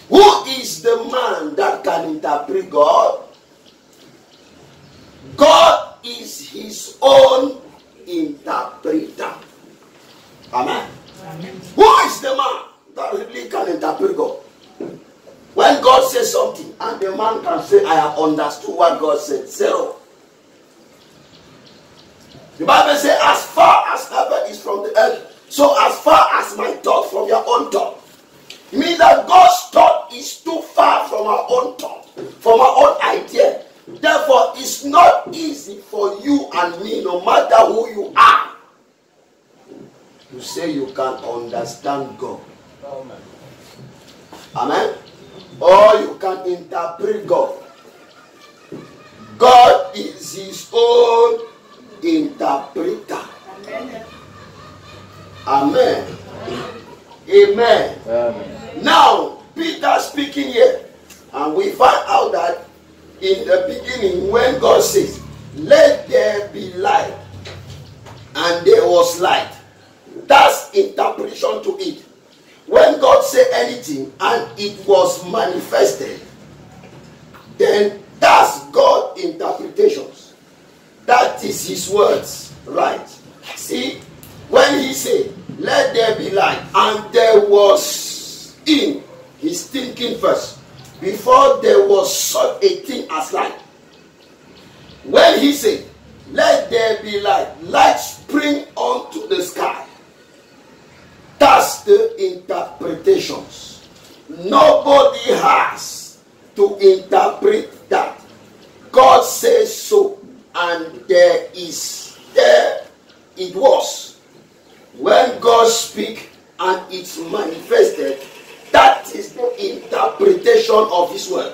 Who is the man that can interpret God? God is his own interpreter. Amen. Amen. Who is the man that really can interpret God? When God says something and the man can say, I have understood what God said. Zero. The Bible says, as far as heaven is from the earth, so as far as my thought from your own thought. It means that God's thought is too far from our own thought, from our own idea. Therefore, it's not easy for you and me, no matter who you are, to say you can understand God. Amen. Amen. Or you can interpret God. God is his own interpreter. Amen. Amen. Amen. Amen. Now, Peter speaking here, and we find out that in the beginning, when God says, let there be light, and there was light, that's interpretation to it. When God said anything and it was manifested, then that's God's interpretations. That is his words, right? See, when he said, let there be light, and there was in, he's thinking first, before there was such a thing as light. When he said, let there be light, light spring onto the sky. That's the interpretations. Nobody has to interpret that. God says so, and there it was. When God speaks and it's manifested, that is the interpretation of his word.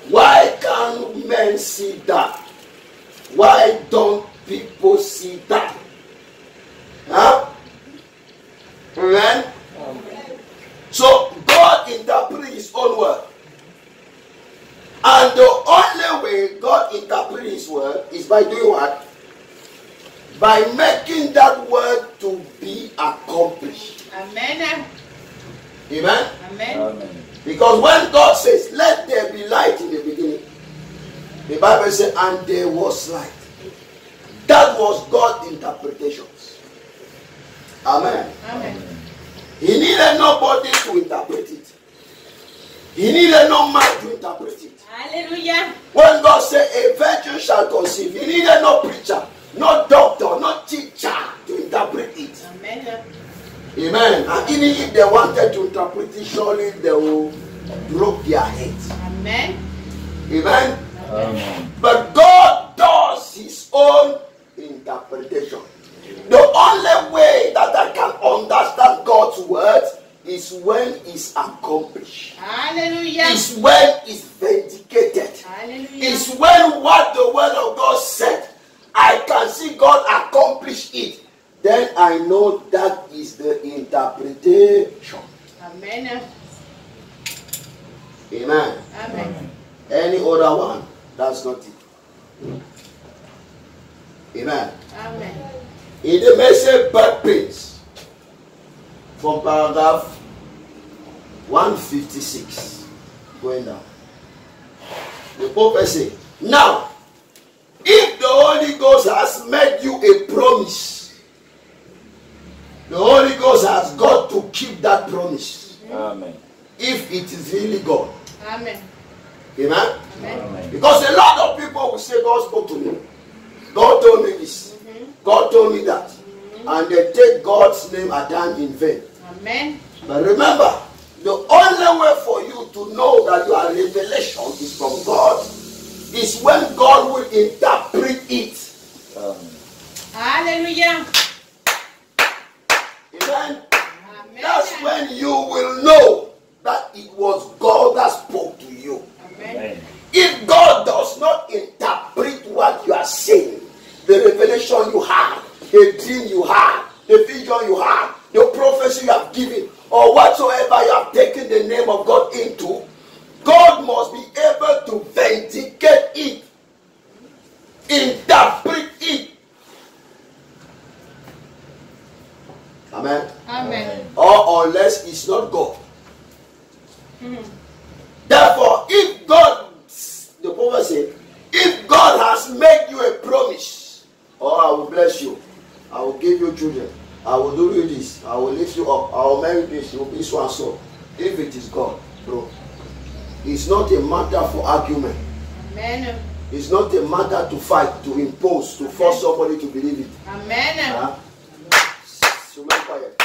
Why can't men see that? Why don't people see that? Huh? Amen? So God interprets his own word. And the only way God interprets his word is by doing what? By making that word to be accomplished. Amen. Amen? Amen. Amen. Because when God says, let there be light in the beginning, the Bible says, and there was light. That was God's interpretations. Amen. Amen. He needed nobody to interpret it. He needed no man to interpret it. Hallelujah. When God said a virgin shall conceive, he needed no preacher, no doctor, no teacher to interpret it. Amen. Amen. And even if they wanted to interpret it, surely they will broke their heads. Amen. Amen. Amen. But God does his own interpretation. The only way that I can understand God's word is when it's accomplished. Hallelujah. It's when it's vindicated. Hallelujah. It's when what the word of God said, I can see God accomplish it. Then I know that is the interpretation. Amen. Amen. Amen. Any other one, that's not it. Amen. Amen. In the message birth pains, from paragraph 156, going down, the Pope said, now, if the Holy Ghost has made you a promise, the Holy Ghost has got to keep that promise. Amen. If it is really God. Amen. Amen? Amen. Because a lot of people will say, God spoke to me. God told me this. God told me that. And they take God's name down in vain. Amen. But remember, the only way for you to know that your revelation is from God is when God will interpret it. Hallelujah. Amen. Amen. That's when you will know that it was God that spoke to you. Amen. If God does not interpret what you are saying, the revelation you have, the dream you have, the vision you have, the prophecy you have given, or whatsoever you have taken the name of God into, God must be able to vindicate it, interpret it. Amen. Amen. Or unless it's not God. Therefore, if God, the prophet said, if God has made you a promise, oh, I will bless you, I will give you children, I will do you this, I will lift you up, I will marry this, you will be so and so. If it is God, bro, it's not a matter for argument. Amen. It's not a matter to fight, to impose, to force somebody to believe it. Amen. So quiet.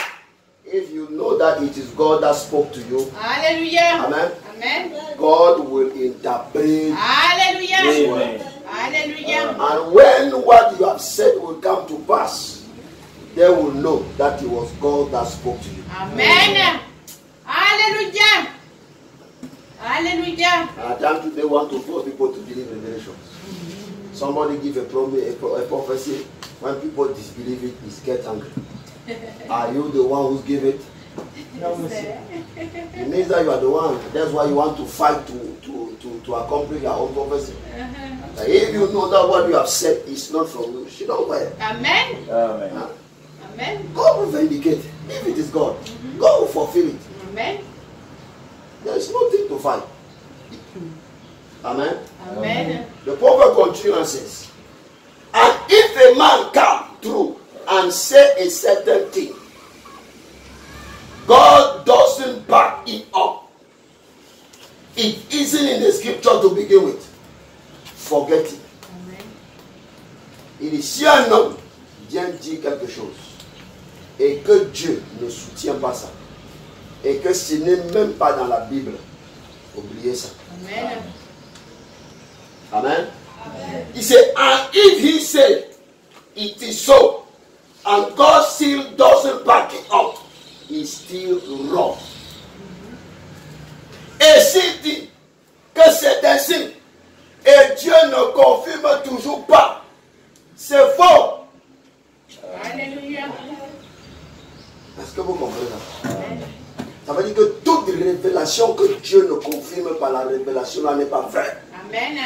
If you know that it is God that spoke to you, hallelujah. Amen. Amen. God will interpret. Hallelujah. Amen. Hallelujah. And when what you have said will come to pass, they will know that it was God that spoke to you. Amen. Hallelujah. Hallelujah. At times they want to force people to believe in revelations. Somebody give a prophecy. When people disbelieve it, it gets angry. Are you the one who gave it? No. It means that you are the one. That's why you want to fight to accomplish your own prophecy. If you know that what you have said is not from you, she don't wear. Amen. Amen. Amen. God will vindicate. If it is God, God will fulfill it. Amen. There is nothing to fight. Amen. Amen. The prophet continues and says, and if a man come through and say a certain thing, God doesn't back it up. It isn't in the scripture to begin with. Forget it. Amen. Il est si un homme vient dire quelque chose et que Dieu ne soutient pas ça et que ce n'est même pas dans la Bible, oubliez ça. Amen. Amen. Amen. He said, and if he said it is so, and God still doesn't back it up, he's still wrong. Et s'il dit que c'est ainsi, et Dieu ne confirme toujours pas, c'est faux. Alléluia. Est-ce que vous comprenez ça? Ça veut dire que toute révélation que Dieu ne confirme pas, la révélation là n'est pas vraie. Amen.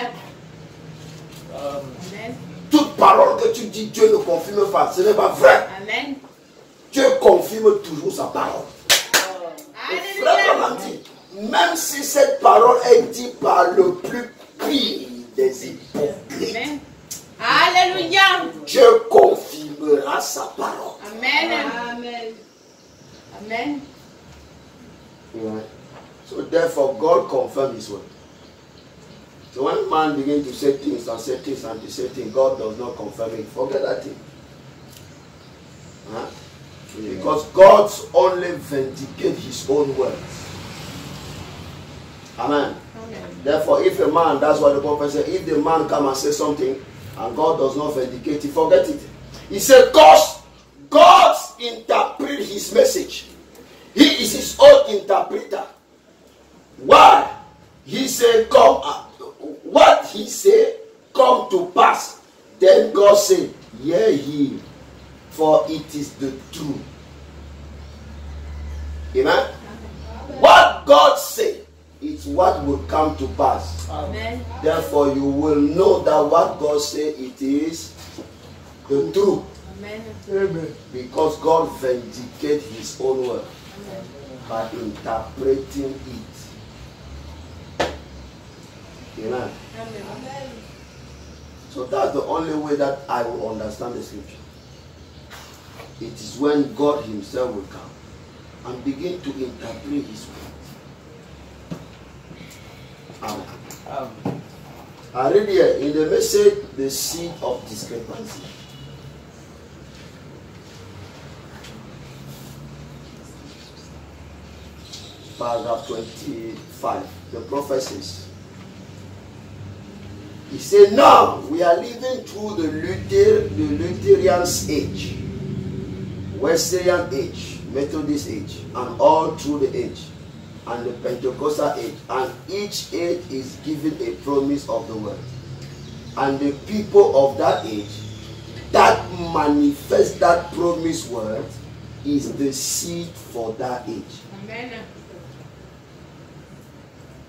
Amen. Toute parole que tu dis, Dieu ne confirme pas, ce n'est pas vrai. Amen. Dieu confirme toujours sa parole. Et frère m'a dit, même si cette parole est dite par le plus pire des hypocrites, amen. Alléluia. Dieu confirmera sa parole. Amen. Amen. Amen. Right. So therefore, God confirmed His word. So when man begins to say things and say things and to say things, God does not confirm it. Forget that thing. Huh? Because God's only vindicate His own words. Amen. Amen. Therefore, if a man, that's what the prophet said, if the man come and say something and God does not vindicate it, forget it. He said, God interpret His message. He is His own interpreter. Why? He said, come, what He said, come to pass. Then God said, hear Him, for it is the truth. Amen? What God said is what will come to pass. Amen. Therefore, you will know that what God said, it is the truth. Amen. Amen. Because God vindicates His own word. Amen. By interpreting it. Amen. Amen. So that's the only way that I will understand the scripture. It is when God Himself will come and begin to interpret His word. Amen. Amen. I read here in the message, the seed of discrepancy. Paragraph 25, the prophet says, he said, now we are living through the Lutheran age, Wesleyan age, Methodist age, and all through the age, and the Pentecostal age, and each age is given a promise of the word. And the people of that age that manifest that promised word is the seed for that age. Amen.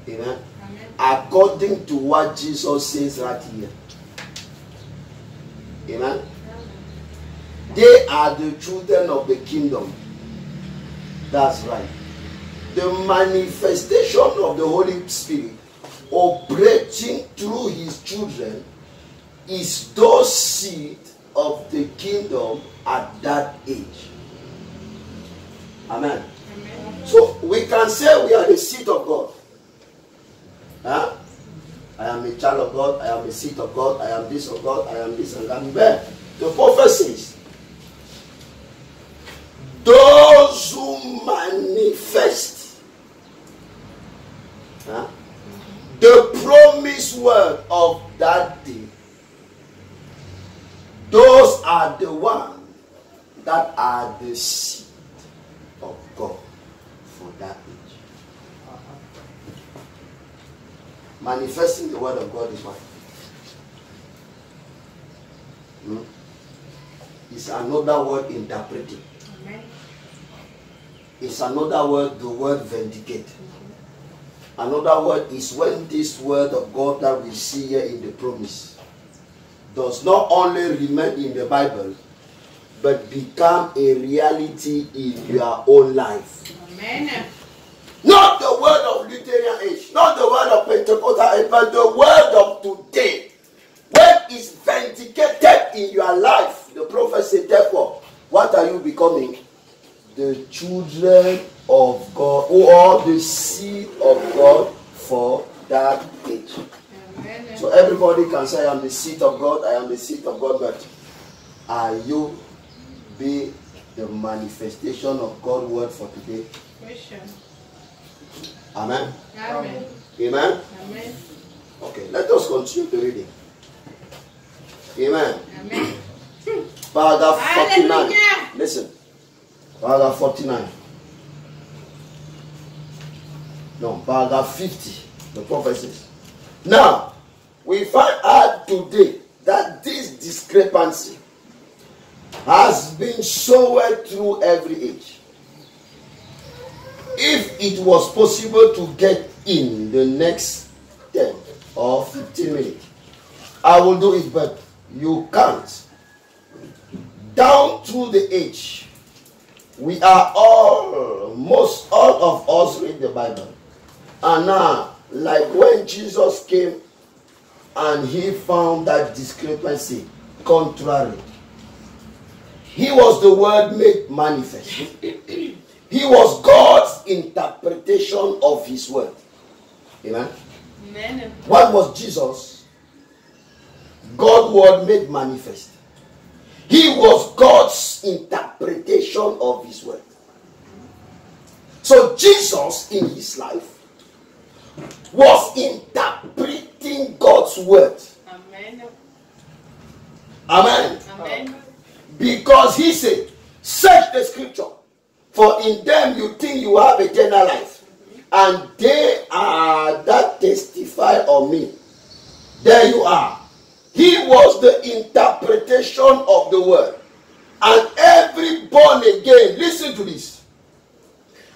Amen. Amen. According to what Jesus says right here. Amen. Amen. They are the children of the kingdom. That's right. The manifestation manifestation of the Holy Spirit operating through his children is those seed of the kingdom at that age. Amen. Amen. So we can say we are the seed of God. Huh? I am a child of God, I am a seed of God, I am this of God, I am this and that. But the prophet says, those who manifest the promised word of that day, those are the ones that are the seed of God for that age. Manifesting the word of God is what? It's another word interpreting. Amen. It's another word, the word vindicate. Another word is when this word of God that we see here in the promise does not only remain in the Bible, but become a reality in your own life. Amen. Not the word of Lutheran age, not the word of Pentecostal age, but the word of today. When it's vindicated in your life, the prophet said, therefore, what are you becoming? The children of God, or the seed of God for that age. Amen. So everybody can say, I am the seed of God, I am the seed of God, but are you be the manifestation of God's word for today? Question. Amen. Amen. Amen. Amen. Okay, let us continue the reading. Amen. Amen. Paragraph 49. Listen. Paragraph 49. No, paragraph 50. The prophet says, now, we find out today that this discrepancy has been sowed through every age. If it was possible to get in the next 10 or 15 minutes, I will do it, but you can't. Down through the age, we are almost all of us read the Bible. And now, like when Jesus came and he found that discrepancy contrary, he was the word made manifest. He was God's interpretation of his word. Amen? Amen. What was Jesus? God's word made manifest. He was God's interpretation of his word. So Jesus in his life was interpreting God's word. Amen. Amen. Amen. Because he said, search the scripture, for in them you think you have eternal life, and they are that testify of me. There you are. He was the interpretation of the word. And every born again, listen to this,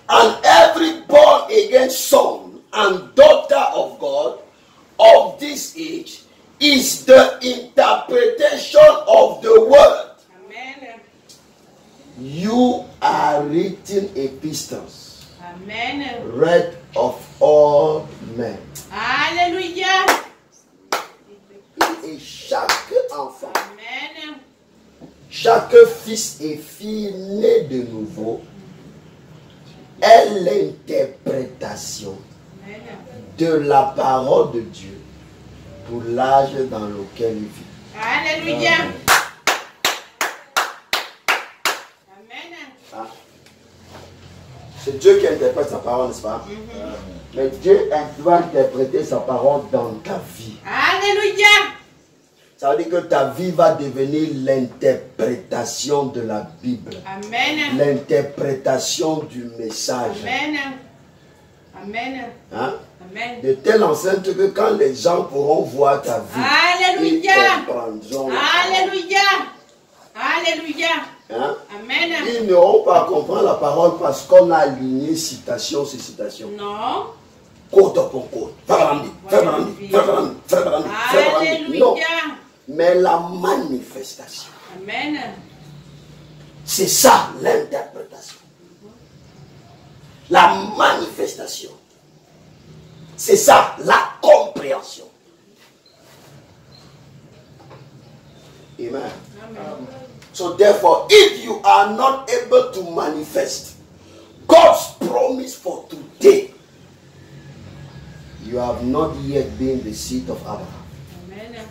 and every born again son and daughter of God of this age is the interpretation of the word. Amen. You are written epistles. Amen. Read of all men. Hallelujah. Et chaque enfant, amen, chaque fils et fille né de nouveau est l'interprétation de la parole de Dieu pour l'âge dans lequel il vit. Alléluia. Amen. Ah. C'est Dieu qui interprète sa parole, n'est-ce pas? Mais Dieu va interpréter sa parole dans ta vie. Alléluia. Ça veut dire que ta vie va devenir l'interprétation de la Bible. Amen. L'interprétation du message. Amen. Amen. Hein? Amen. De telle enceinte que quand les gens pourront voir ta vie, alléluia, ils comprendront. Alléluia. Alléluia. Hein? Amen. Ils n'auront pas à comprendre la parole parce qu'on a aligné citation sur citation. Non. Côte pour côte. Non. Mais la manifestation. Amen. C'est ça l'interprétation. La manifestation. C'est ça, la compréhension. Amen. Amen. So therefore, if you are not able to manifest God's promise for today, you have not yet been the seed of Abraham. Amen.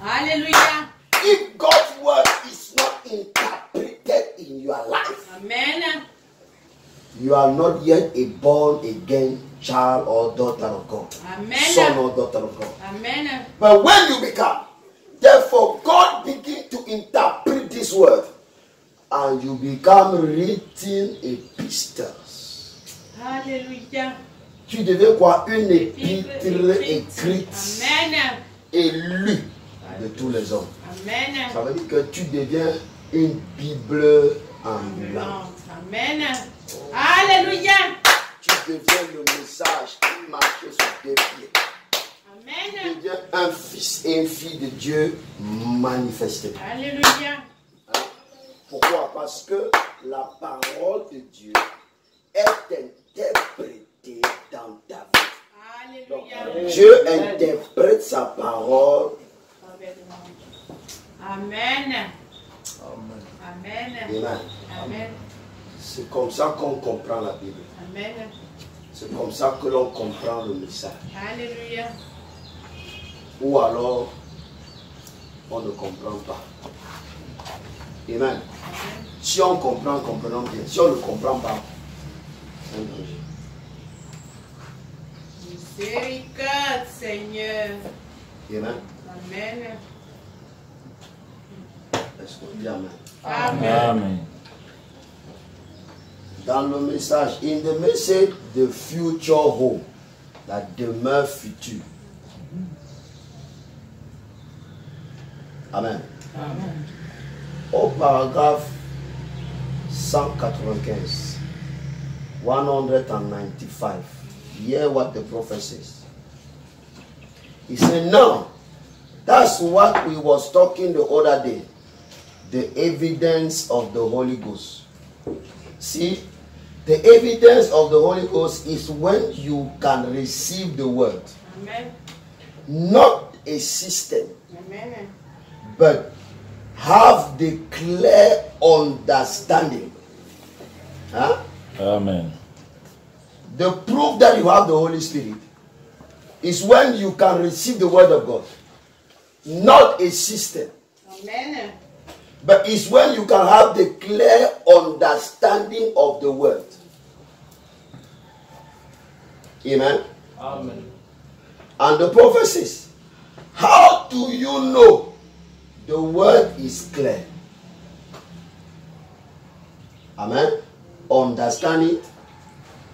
Hallelujah. If God's word is not interpreted in your life, amen, you are not yet a born again child or daughter of God. Amen. Son or daughter of God. Amen. But when you become, therefore God begins to interpret this word, and you become written epistles. Hallelujah. Tu deviens quoi? Une épître écrite. Amen. Et lue de tous les hommes. Amen. Ça veut dire que tu deviens une Bible ambulante. Amen. Alléluia. Tu deviens le message qui marche sur deux pieds. Amen. Tu deviens un fils et une fille de Dieu manifesté. Alléluia. Pourquoi? Parce que la parole de Dieu est interprétée dans ta vie. Alléluia. Donc, Dieu interprète sa parole. Amen. Amen. Amen. Amen. C'est comme ça qu'on comprend la Bible. Amen. C'est comme ça que l'on comprend le message. Alléluia. Ou alors, on ne comprend pas. Amen. Amen. Si on comprend, comprenons bien. Si on ne comprend pas, c'est un danger. Miséricorde, Seigneur. Amen. Amen. Est-ce qu'on dit Amen? Amen. Dans le message, in the message, the future home, la demeure future. Amen. Amen. Au paragraphe 195, 195, hear what the prophet says. He said, now, that's what we was talking the other day, the evidence of the Holy Ghost. See, the evidence of the Holy Ghost is when you can receive the word. Amen. Not a system. Amen. But have the clear understanding. Huh? Amen. The proof that you have the Holy Spirit is when you can receive the word of God. Not a system. Amen. But it's when you can have the clear understanding of the word. Amen. Amen. And the prophet says, how do you know the word is clear? Amen. Understand it.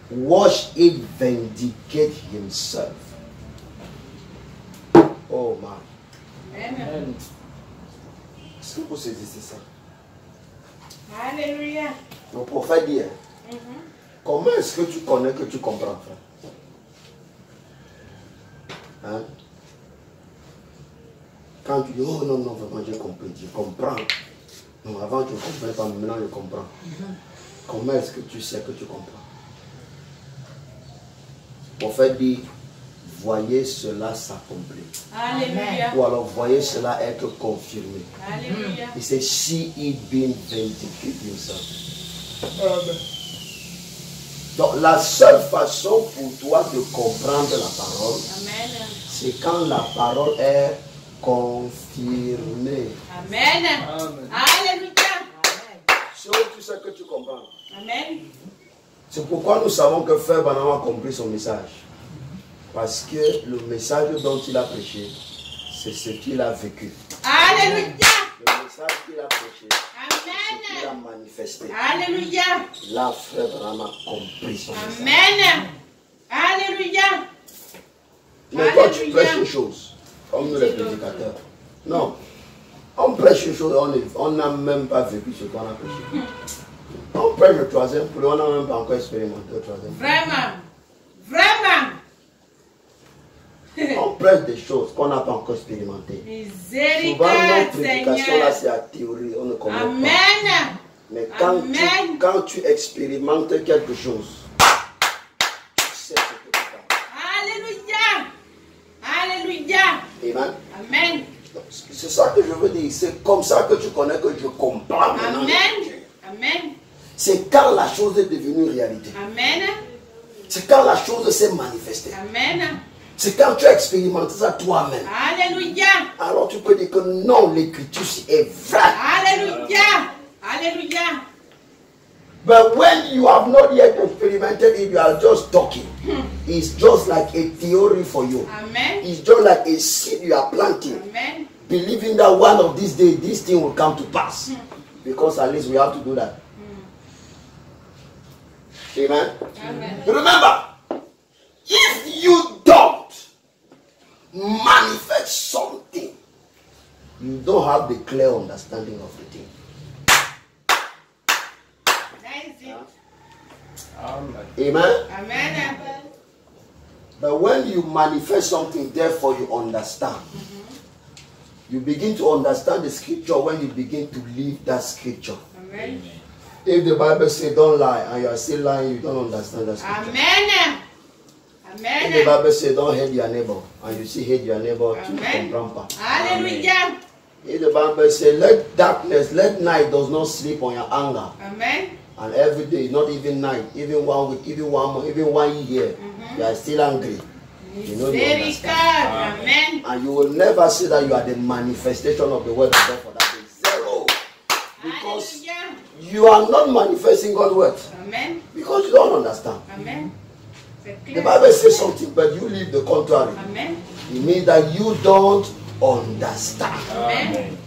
Watch it vindicate himself. Oh man. Amen. Est-ce que vous saisissez ça? Alléluia. Le prophète dit, comment est-ce que tu connais que tu comprends, frère? Hein? Quand tu dis, oh non, non, vraiment, j'ai compris, je comprends. Non, avant, tu ne comprenais pas, maintenant, je comprends. Comment est-ce que tu sais que tu comprends? Le prophète dit, voyez cela s'accomplir. Alléluia. Ou alors, voyez cela être confirmé. Alléluia. Il dit, see it being vindicated himself. Amen. Donc, la seule façon pour toi de comprendre la parole, c'est quand la parole est confirmée. Amen. Amen. Alléluia. Si tu sais que tu comprends. Amen. C'est pourquoi nous savons que Frère Branham a compris son message. Parce que le message dont il a prêché, c'est ce qu'il a vécu. Alléluia. Le message qu'il a prêché, c'est ce qu'il a manifesté. Alléluia. Là, Frère Branham a compris son message. Amen. Alléluia. Mais toi, tu prêches une chose, comme nous les prédicateurs. Non. On prêche une chose, on n'a même pas vécu ce qu'on a prêché. On prêche le troisième, on n'a même pas encore expérimenté le troisième. Vraiment. Vraiment. On prêche des choses qu'on n'a pas encore expérimentées. Souvent, nos prédications là, c'est la théorie, on ne connaît pas. Mais quand tu expérimentes quelque chose, tu sais ce que tu parles. C'est ça que je veux dire. C'est comme ça que tu connais que je comprends. Amen. Amen. C'est quand la chose est devenue réalité. Amen. C'est quand la chose s'est manifestée. Amen. C'est quand tu as expérimenté ça toi-même. Alléluia. Alors tu peux dire que non, l'écriture est vraie. Alléluia. Alléluia. But when you have not yet experimented it, you are just talking. It's just like a theory for you. Amen. It's just like a seed you are planting. Amen. Believing that one of these days, this thing will come to pass. Because at least we have to do that. Amen. Amen. Remember, if you don't manifest something, you don't have the clear understanding of the thing. That is it. Amen. Amen. But when you manifest something, therefore you understand. You begin to understand the scripture when you begin to live that scripture. Amen. If the Bible says don't lie and you are still lying, you don't understand that scripture. Amen. Amen. If the Bible says don't hate your neighbor and you still hate your neighbor, tu Amen. comprends pas. Alléluia. If the Bible says let darkness, let night does not sleep on your anger. Amen. And every day, not even night, even 1 week, even 1 month, even 1 year, you are still angry. You know you Very understand. good. Amen. And you will never say that you are the manifestation of the word of God for that day. Zero. Because Hallelujah. you are not manifesting God's word. Amen. Because you don't understand. Amen. C'est The clair. Bible says something, but you live the contrary. Amen. It means that you don't understand. Amen.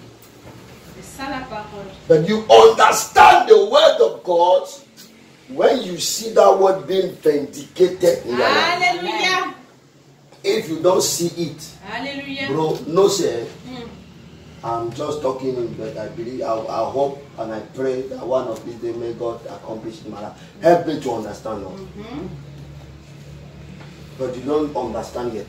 C'est ça la parole. But you understand the word of God when you see that word being vindicated in your life. Alléluia. If you don't see it, Alléluia. bro, no say, I'm just talking, but I believe, I hope and I pray that one of these days may God accomplish in my life. Help me to understand, Lord. But you don't understand yet.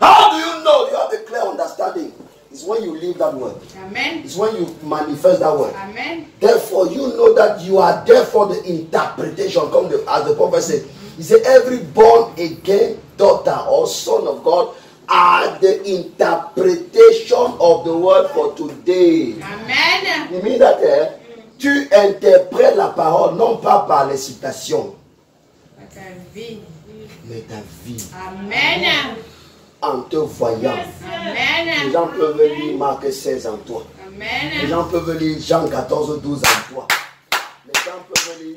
How do you know you have a clear understanding? It's when you live that word. Amen. It's when you manifest that word. Amen. Therefore, you know that you are there for the interpretation. As the prophet said, he said, every born again daughter or son of God are the interpretation of the word for today. Amen. Il mean that tu interprètes la parole non pas par les citations, Ta vie. mais ta vie Amen. en te voyant. Amen. Les gens peuvent lire Marc 16 en toi. Les Amen. gens peuvent lire Jean 14, 12 en toi. Les gens peuvent lire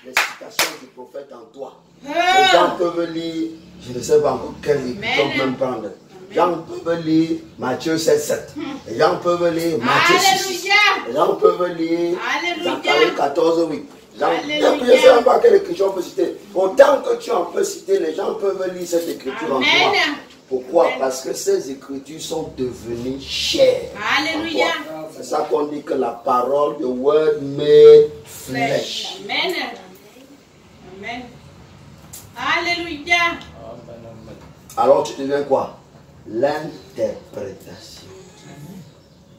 les citations du prophète en toi. Les gens peuvent lire, je ne sais pas encore quel écriture même prendre. Les gens peuvent lire Matthieu 7, 7. Les gens peuvent lire Matthieu 6. Les gens peuvent lire Zacharie 14, 8. Je ne sais même pas quelle écriture on peut citer. Autant que tu en peux citer, les gens peuvent lire cette écriture en toi. Pourquoi? Parce que ces écritures sont devenues chères. Alléluia. C'est ça qu'on dit que la parole, the word made flesh. Amen. Amen. Alléluia. Alors tu deviens quoi? L'interprétation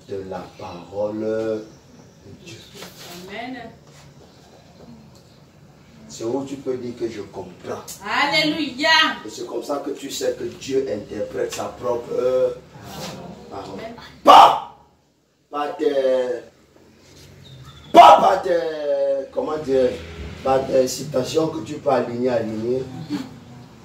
de la parole de Dieu. Amen. C'est où tu peux dire que je comprends. Alléluia. Et c'est comme ça que tu sais que Dieu interprète sa propre parole. Pas par des, comment dire, par des citations que tu peux aligner,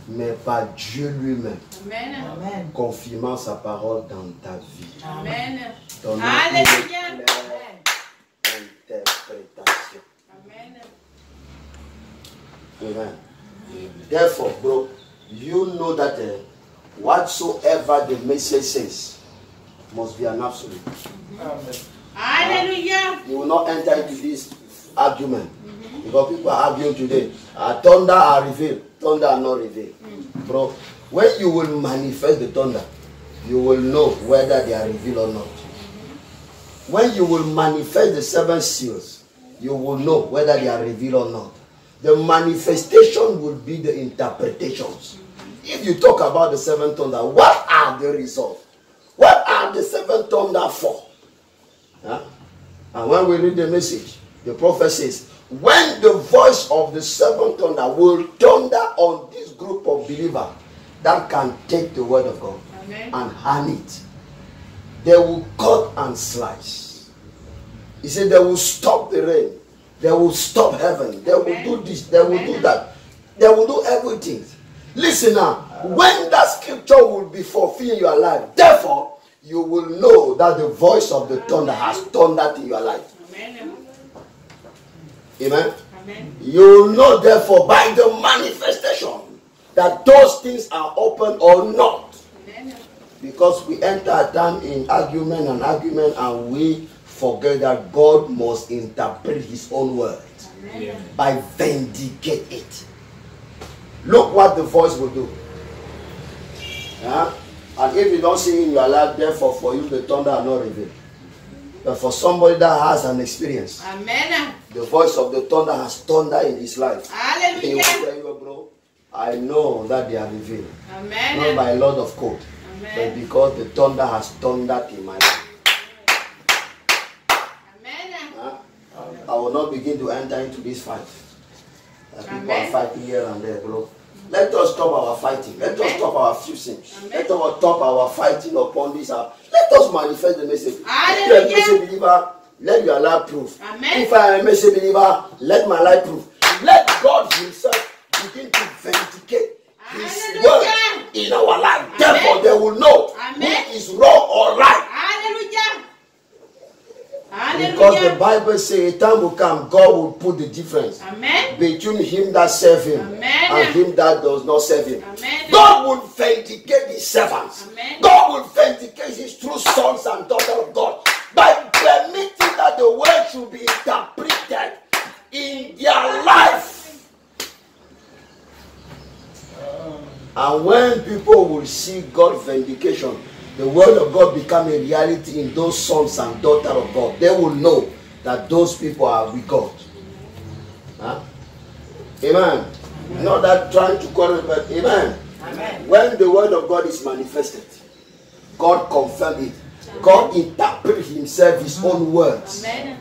mais par Dieu lui-même. Amen. Confirmant sa parole dans ta vie. Amen. Donnant Alléluia. une claire interprétation. Amen. Amen. Therefore, bro, you know that whatsoever the message says must be an absolute. Alléluia. You will not enter into this argument. Because people are arguing today. Thunder are revealed, thunder are not revealed. Bro, when you will manifest the thunder, you will know whether they are revealed or not. When you will manifest the 7 seals, you will know whether they are revealed or not. The manifestation will be the interpretations. If you talk about the 7 thunder, what are the results? What are the 7 thunder for? Huh? And when we read the message, the prophet says, when the voice of the 7 thunder will thunder on this group of believers that can take the word of God and harm it, they will cut and slice. He said they will stop the rain. They will stop heaven. They will do this. They will do that. They will do everything. Listen now. When that scripture will be fulfilled in your life, therefore, you will know that the voice of the thunder has thundered in your life. Amen. Amen. You will know, therefore, by the manifestation that those things are open or not. Amen. Because we enter a time in argument and we forget that God must interpret his own word. Amen. By vindicate it. Look what the voice will do. Yeah? And if you don't see in your life, therefore for you the thunder are not revealed. But for somebody that has an experience, amen, the voice of the thunder has thundered in his life. Hallelujah. He will tell you, bro, I know that they are revealed. Amen. Not by a lot of code, but because the thunder has thundered in my life. Amen. I will not begin to enter into this fight. People are fighting here and there, bro. Let us stop our fighting. Let us stop our fusing. Let us stop our fighting upon this. Let us manifest the message. If you are a message believer, let your life prove. Amen. If I am a message believer, let my life prove. Let God himself begin to vindicate his word in our life. Amen. Therefore, they will know who is wrong or right. Hallelujah. Because the Bible says a time will come, God will put the difference between him that serves him and him that does not serve him. Amen. God will vindicate his servants. Amen. God will vindicate his true sons and daughters of God by permitting that the word should be interpreted in their life. And when people will see God's vindication, the word of God become a reality in those sons and daughters of God. They will know that those people are with God. Huh? Amen. Amen. Not that trying to quarrel, but amen. Amen. When the word of God is manifested, God confirms it. Amen. God interprets himself his own words. Amen.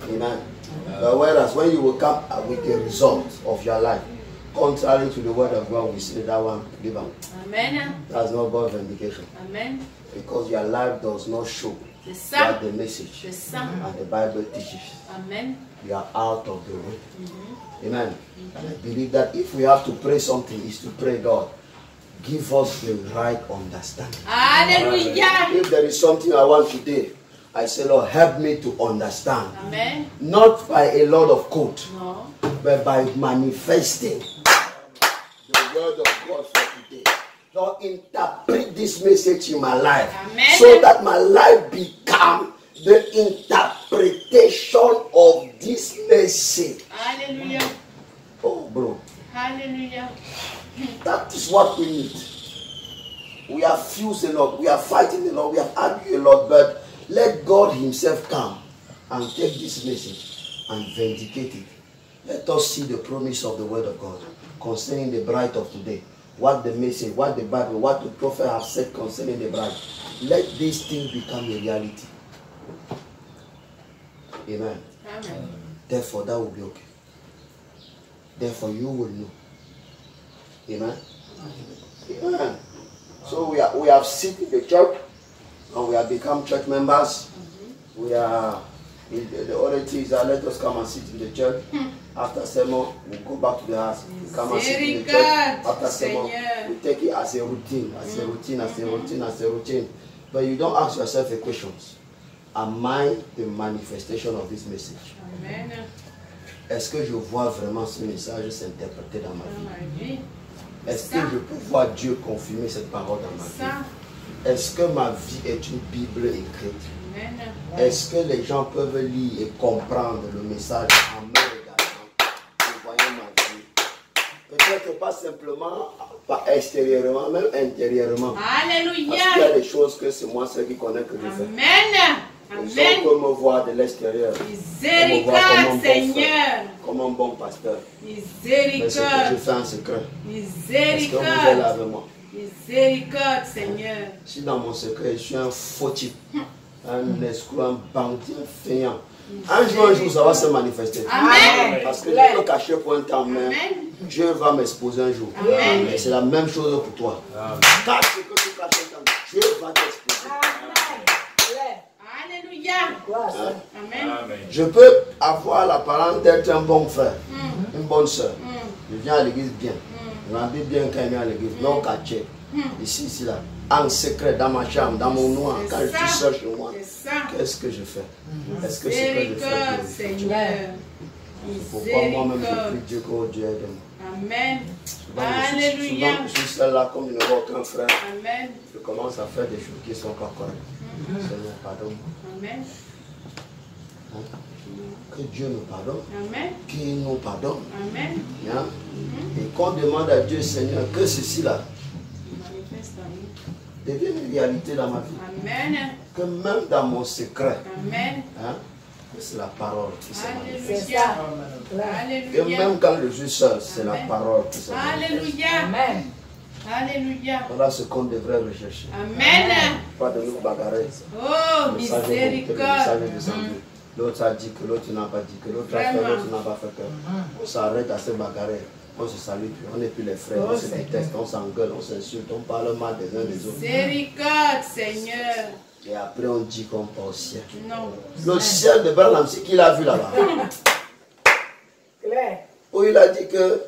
Amen. But whereas when you will come with the result of your life, contrary to the word of God, we say that one, leave on. Amen. That's not God's vindication. Amen. Because your life does not show what the message and the Bible teaches. Amen. You are out of the way. Amen. And I believe that if we have to pray something, is to pray, God, give us the right understanding. Hallelujah. If there is something I want today, I say, Lord, help me to understand. Amen. Not by a lot of code, no, but by manifesting the word of God for today. Lord, interpret this message in my life. Amen. So that my life become the interpretation of this message. Hallelujah. Oh, bro. Hallelujah. That is what we need. We have fused a lot. We are fighting a lot. We have argued a lot. But let God himself come and take this message and vindicate it. Let us see the promise of the word of God concerning the bride of today. What the message, what the Bible, what the prophet have said concerning the bride. Let these things become a reality. Amen. Amen. Therefore, that will be okay. Therefore, you will know. Amen. Amen. So we have sit in the church and we have become church members. We are the other things that let us come and sit in the church. After sermon, we go back to the house. We come and sit in the church. After sermon, we take it as a routine, as a routine, as a routine, as a routine. But you don't ask yourself a question. Am I the manifestation of this message? Amen. Est-ce que je vois vraiment ce message s'interpréter dans ma vie? Est-ce que je peux voir Dieu confirmer cette parole dans ma vie? Est-ce que ma vie est une Bible écrite? Est-ce que les gens peuvent lire et comprendre le message en me regardant et voyant ma vie? Peut-être pas simplement, pas extérieurement, même intérieurement. Alléluia. Parce qu'il y a des choses que c'est moi seul qui connais que je fais. Amen. Les gens peuvent me voir de l'extérieur. Miséricorde, Seigneur. Comme un bon pasteur. Miséricorde. Mais ce que je fais en secret. Miséricorde. Est-ce que vous êtes là avec moi? Miséricorde, Seigneur. Si dans mon secret, je suis un faux type, un escroc, un bandit, un feignant. Un jour, ça va se manifester. Amen. Parce que je peux cacher pour un temps, mais Dieu va m'exposer un jour. C'est la même chose pour toi. Cache ce que tu caches. va t'exploser. Alléluia. Amen. Je peux avoir l'apparence d'être un bon frère, une bonne soeur. Je viens à l'église bien. Je m'habille bien quand je viens à l'église. Non caché. Ici, là. En secret, dans ma chambre, dans mon noir, quand je suis seul chez moi. Qu'est-ce que je fais? Est-ce que c'est que je fais? Il ne faut pas moi-même je prie Dieu que Dieu aide-moi. Amen. Alléluia. Souvent, je suis seul là comme je ne vois aucun frère. Amen. Je commence à faire des choses qui ne sont pas correctes. Seigneur, pardonne-moi. Amen. Hein? Que Dieu nous pardonne. Amen. Qu'il nous pardonne. Amen. Hein? Et qu'on demande à Dieu, Seigneur, que ceci-là devienne une réalité dans ma vie. Amen. Que même dans mon secret, Amen. hein, que c'est la parole qui se manifeste. Alléluia. Que même quand je suis seul, c'est la parole qui se manifeste. Alléluia. Amen. Alléluia. Voilà ce qu'on devrait rechercher. Amen. Pas de nous bagarrer. Oh, miséricorde. L'autre a dit que l'autre n'a pas dit que l'autre a fait, l'autre n'a pas fait que. On s'arrête à se bagarrer. On se salue plus. On n'est plus les frères. On se déteste, on s'engueule, on s'insulte, on parle mal des uns des autres. Miséricorde, Seigneur. Et après on dit qu'on part au ciel. Non. Le ciel de Branham, c'est qu'il a vu là-bas. Où il a dit que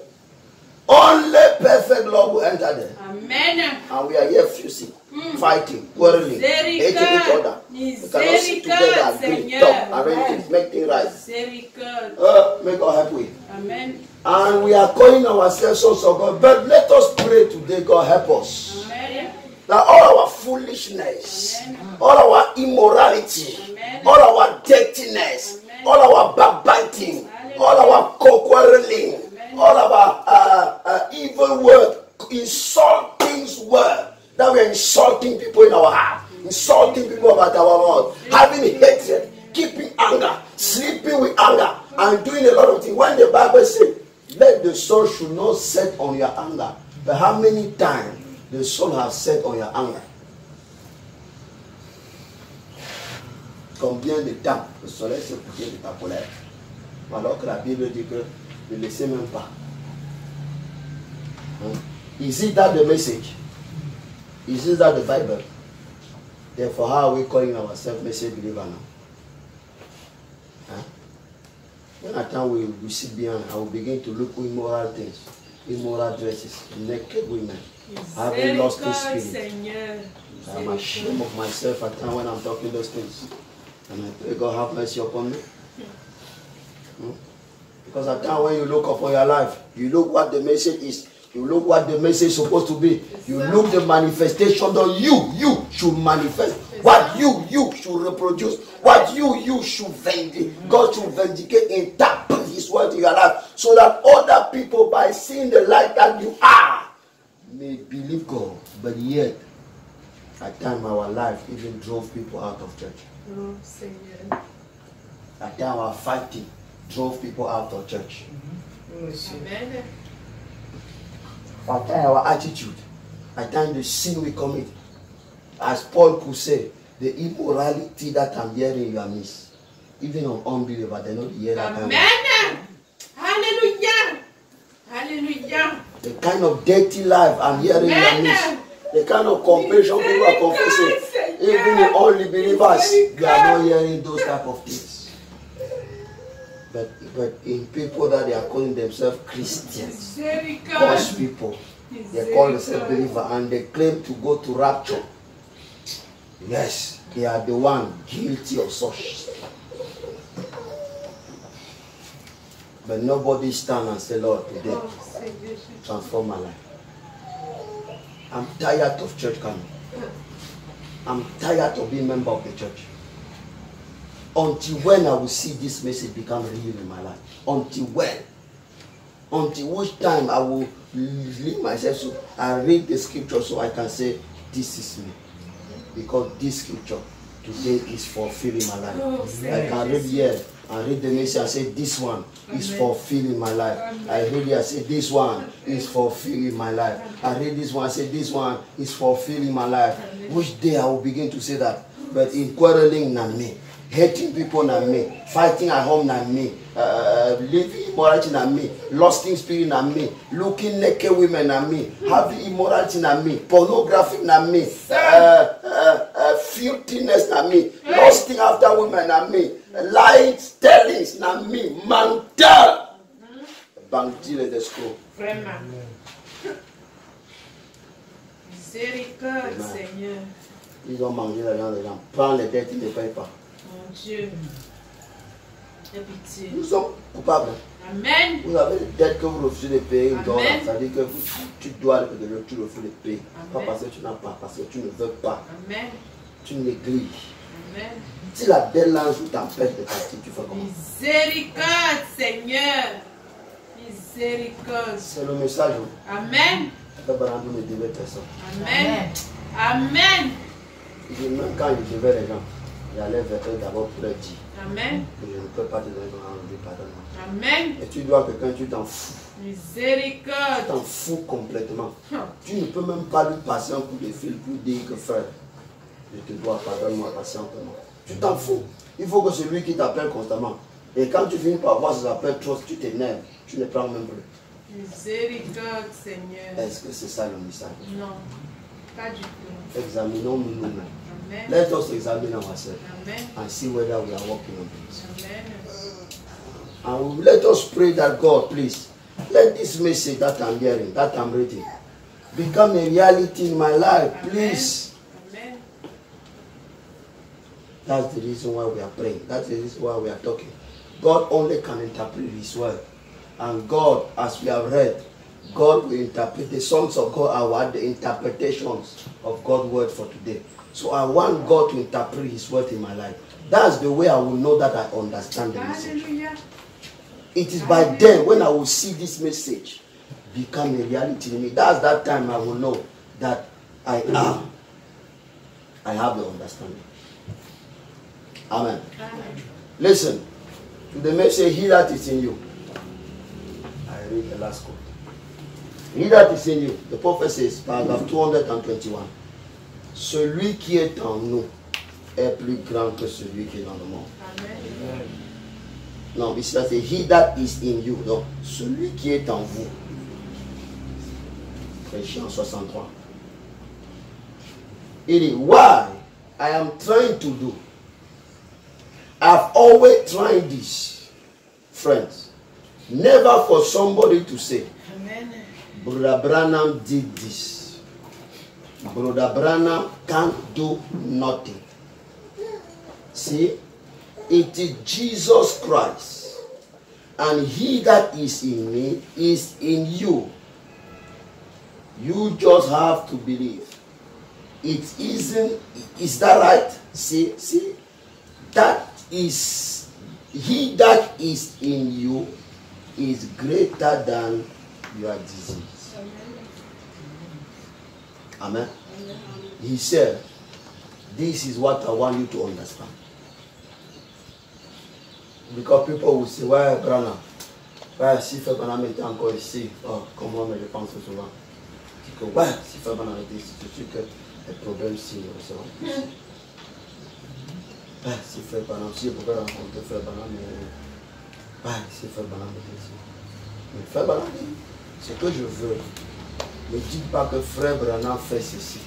only perfect love will enter there. Amen. And we are here fusing, fighting, quarreling, hating each other. We cannot sit together, agree, talk, arrange things, make things right. Miséricorde. May God help we. Amen. And we are calling ourselves sons of God. But let us pray today, God help us. Amen. That all our foolishness, all our immorality, all our dirtiness, all our backbiting, all our quarreling, all our evil word, insulting word, that we are insulting people in our heart, insulting people about our mouth, having hatred, keeping anger, sleeping with anger, and doing a lot of things. When the Bible says, let the sun should not set on your anger, but how many times the sun has set on your anger? Combien de temps le soleil s'est couché de ta colère? Alors que la Bible dit que ne laissez même pas. Is it that the message? Is it that the Bible? Therefore, how are we calling ourselves message believer now? When at time we sit behind, I will begin to look for immoral things, immoral dresses, naked women, having lost his spirit. I am ashamed of myself at time when I'm talking those things. And I pray God have mercy upon me. Because at time when you look upon your life, you look what the message is. You look what the message is supposed to be. You look the manifestation that you should manifest. What you should reproduce. What you should vindicate. God should vindicate and tap his word in your life. So that other people, by seeing the light that you are, may believe God. But yet, at times our life even drove people out of church. At times our fighting drove people out of church. Amen. At times our attitude, at times the sin we commit, as Paul could say, the immorality that I'm hearing in your midst, even on unbelievers, they don't hear that. Amen. Hallelujah. Hallelujah. The kind of dirty life I'm hearing in your midst, the kind of confession people are confessing, even the only believers, they are not hearing those type of things. But in people that they are calling themselves Christians, God's people, they call themselves believers and they claim to go to rapture. Yes, they are the one guilty of such. But nobody stand and say, Lord, today, transform my life. I'm tired of church coming. I'm tired of being a member of the church. Until when I will see this message become real in my life? Until when? Until which time I will leave myself so I read the scripture so I can say, this is me. Because this scripture today is fulfilling my life. I can read here and read the message and say, this one is fulfilling my life. I read here and say, this one is fulfilling my life. I read this one and say, this one is fulfilling my life. Which day I will begin to say that? But in quarreling, not me. Hating people, not me. Fighting at home, not me. Living immorality, not me. Lusting spirit, not me. Looking naked women, not me. Having immorality, not me. Pornography, not me. filthiness na me. Lusting after women na me. Lying, tellings na me. Menteur. Bandit les escrocs. Vraiment. Miséricorde, Seigneur. Ils ont mangé l'argent des gens. Prends les dettes, ils ne payent pas. Mon Dieu. De pitié. Nous sommes coupables. Amen. Vous avez des dettes que vous refusez de payer. Amen. Ça veut dire que tu dois le payer, tu refuses de payer. Amen. Pas parce que tu n'as pas, parce que tu ne veux pas. Amen. Tu négliges. Amen. Si la deadline t'empêche de partir, tu fais comment? Miséricorde, Seigneur. Miséricorde. C'est le message. Amen. Vous ne devez personne. Amen. Amen. Même quand il devait les gens, j'allais vers eux d'abord pour leur dire. Amen. Que je ne peux pas te donner ton rendez-vous, pardonne-moi. Amen. Et tu dois quelqu'un, tu t'en fous. Tu Miséricorde. t'en fous complètement. Tu ne peux même pas lui passer un coup de fil pour dire que frère, je te dois, pardonne-moi patientement. Tu t'en fous. Il faut que celui qui t'appelle constamment. Et quand tu finis par voir ses appels trop, tu t'énerves. Tu ne prends même plus. Miséricorde, Seigneur. Est-ce que c'est ça le message? Non, pas du tout. Examinons-nous nous-mêmes. Amen. Let us examine ourselves Amen. and see whether we are walking on things. Amen. And let us pray that God, please, let this message that I'm hearing, that I'm reading, become a reality in my life, please. Amen. That's the reason why we are praying. That's the reason why we are talking. God only can interpret His word. And God, as we have read, God will interpret. The sons of God are the interpretations of God's word for today. So I want God to interpret His word in my life. That's the way I will know that I understand the message. Hallelujah. It is by then when I will see this message become a reality in me. That's that time I will know that I have the understanding. Amen. Amen. Listen to the message, he that is in you. I read the last quote. He that is in you. The prophet says, paragraph 221. Celui qui est en nous est plus grand que celui qui est dans le monde. Amen. Non, ici là c'est he that is in you. Donc, celui qui est en vous. Jean 63. It is why I am trying to do. I've always tried this, friends. Never for somebody to say, Amen. Brother Branham did this. Brother Branham can't do nothing. See, it is Jesus Christ. And he that is in me is in you. You just have to believe. It isn't, is that right? See, that is, he that is in you is greater than your disease. Amen. He said, this is what I want you to understand. Because people will say, ouais, Branham, ouais, si Frère Branham était encore ici, oh, comment je pense souvent. Je dis que, ouais, si Frère Branham était ici, je suis que les problèmes si seront plus. Ouais, si Frère Branham, si je pouvais rencontrer Frère Branham, ouais, si Frère Branham était ici. Mais Frère Branham dit, ce que je veux, ne dites pas que Frère Branham fait ceci.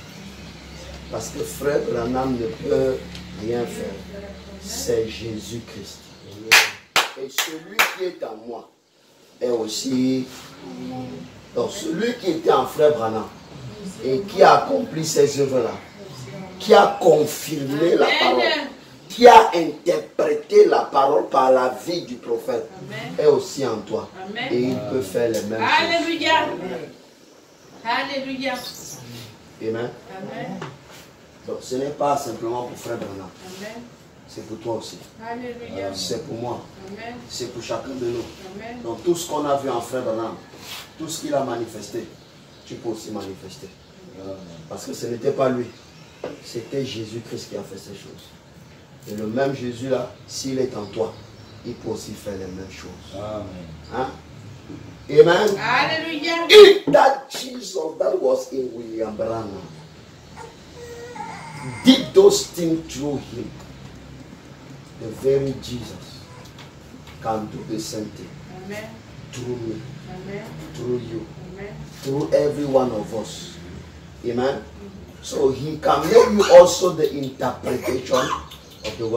Parce que Frère Branham ne peut rien faire. C'est Jésus-Christ. Et celui qui est en moi est aussi. Donc celui qui était en Frère Branham et qui a accompli ces œuvres-là, qui a confirmé la parole, qui a interprété la parole par la vie du prophète, est aussi en toi. Et il peut faire les mêmes choses. Alléluia. Alléluia. Amen. Amen. Donc ce n'est pas simplement pour Frère Branham. Amen. C'est pour toi aussi. Alléluia. C'est pour moi. Amen. C'est pour chacun de nous. Amen. Donc tout ce qu'on a vu en Frère Branham, tout ce qu'il a manifesté, tu peux aussi manifester. Parce que ce n'était pas lui. C'était Jésus-Christ qui a fait ces choses. Et le même Jésus-là, s'il est en toi, il peut aussi faire les mêmes choses. Amen. Hein? Amen. Alléluia. If that Jesus that was in William Branham did those things through him, the very Jesus can do the same thing. Amen. Through me, Amen. through you, Amen. through every one of us. Amen. So he can make you also the interpretation of the word.